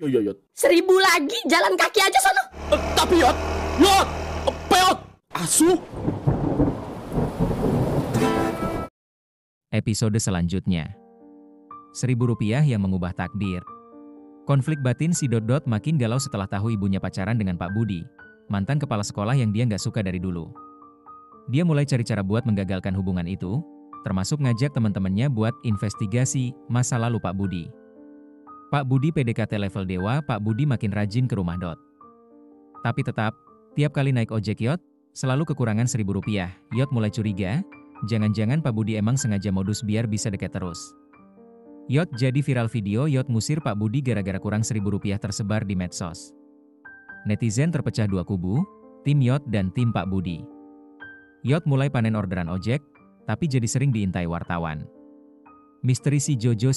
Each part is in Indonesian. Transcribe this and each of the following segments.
Yo yo yo. 1.000 lagi, jalan kaki aja sono. Tapi Yot, Peot, asu. Episode selanjutnya. Rp1.000 yang mengubah takdir. Konflik batin si Dot makin galau setelah tahu ibunya pacaran dengan Pak Budi, mantan kepala sekolah yang dia nggak suka dari dulu. Dia mulai cari cara buat menggagalkan hubungan itu, termasuk ngajak teman-temannya buat investigasi masa lalu Pak Budi. Pak Budi PDKT level dewa, Pak Budi makin rajin ke rumah Dot. Tapi tetap, tiap kali naik ojek Yot, selalu kekurangan Rp1.000. Yot mulai curiga, jangan-jangan Pak Budi emang sengaja modus biar bisa deket terus. Yot jadi viral video Yot ngusir Pak Budi gara-gara kurang Rp1.000 tersebar di medsos. Netizen terpecah dua kubu, tim Yot dan tim Pak Budi. Yot mulai panen orderan ojek, tapi jadi sering diintai wartawan. Misteri si Jojo,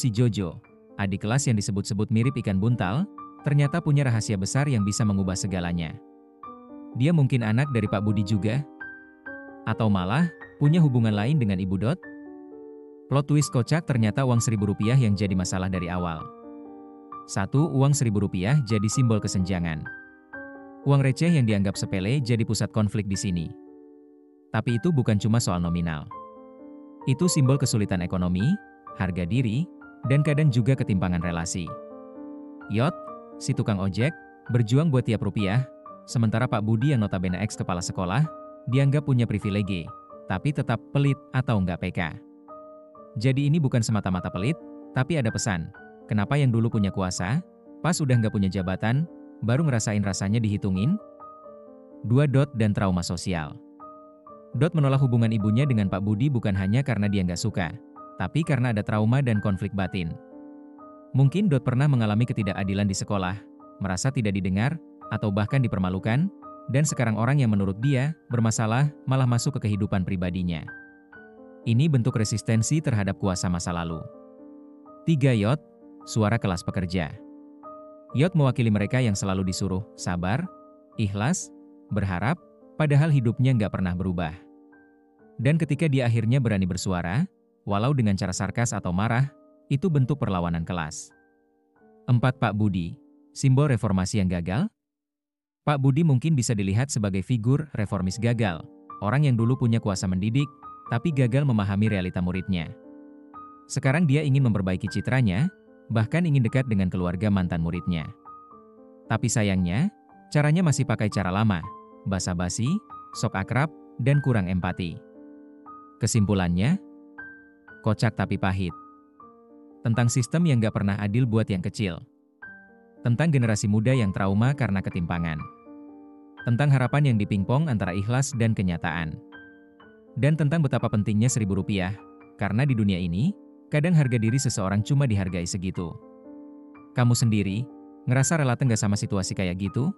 adik kelas yang disebut-sebut mirip ikan buntal, ternyata punya rahasia besar yang bisa mengubah segalanya. Dia mungkin anak dari Pak Budi juga? Atau malah, punya hubungan lain dengan Ibu Dot? Plot twist kocak, ternyata uang Rp1.000 yang jadi masalah dari awal. 1. Uang Rp1.000 jadi simbol kesenjangan. Uang receh yang dianggap sepele jadi pusat konflik di sini. Tapi itu bukan cuma soal nominal. Itu simbol kesulitan ekonomi, harga diri, dan kadang juga ketimpangan relasi. Yot, si tukang ojek, berjuang buat tiap rupiah, sementara Pak Budi yang notabene ex kepala sekolah, dianggap punya privilege, tapi tetap pelit atau nggak PK. Jadi ini bukan semata-mata pelit, tapi ada pesan. Kenapa yang dulu punya kuasa, pas udah nggak punya jabatan, baru ngerasain rasanya dihitungin? 2. Dot dan trauma sosial. Dot menolak hubungan ibunya dengan Pak Budi bukan hanya karena dia nggak suka, tapi karena ada trauma dan konflik batin. Mungkin Dot pernah mengalami ketidakadilan di sekolah, merasa tidak didengar, atau bahkan dipermalukan, dan sekarang orang yang menurut dia bermasalah malah masuk ke kehidupan pribadinya. Ini bentuk resistensi terhadap kuasa masa lalu. 3. Yot, suara kelas pekerja. Yot mewakili mereka yang selalu disuruh sabar, ikhlas, berharap, padahal hidupnya nggak pernah berubah. Dan ketika dia akhirnya berani bersuara, walau dengan cara sarkas atau marah, itu bentuk perlawanan kelas. 4. Pak Budi, simbol reformasi yang gagal. Pak Budi mungkin bisa dilihat sebagai figur reformis gagal, orang yang dulu punya kuasa mendidik, tapi gagal memahami realita muridnya. Sekarang dia ingin memperbaiki citranya, bahkan ingin dekat dengan keluarga mantan muridnya. Tapi sayangnya, caranya masih pakai cara lama, basa-basi, sok akrab, dan kurang empati. Kesimpulannya, kocak tapi pahit. Tentang sistem yang gak pernah adil buat yang kecil. Tentang generasi muda yang trauma karena ketimpangan. Tentang harapan yang dipingpong antara ikhlas dan kenyataan. Dan tentang betapa pentingnya Rp1.000, karena di dunia ini, kadang harga diri seseorang cuma dihargai segitu. Kamu sendiri, ngerasa relate nggak sama situasi kayak gitu?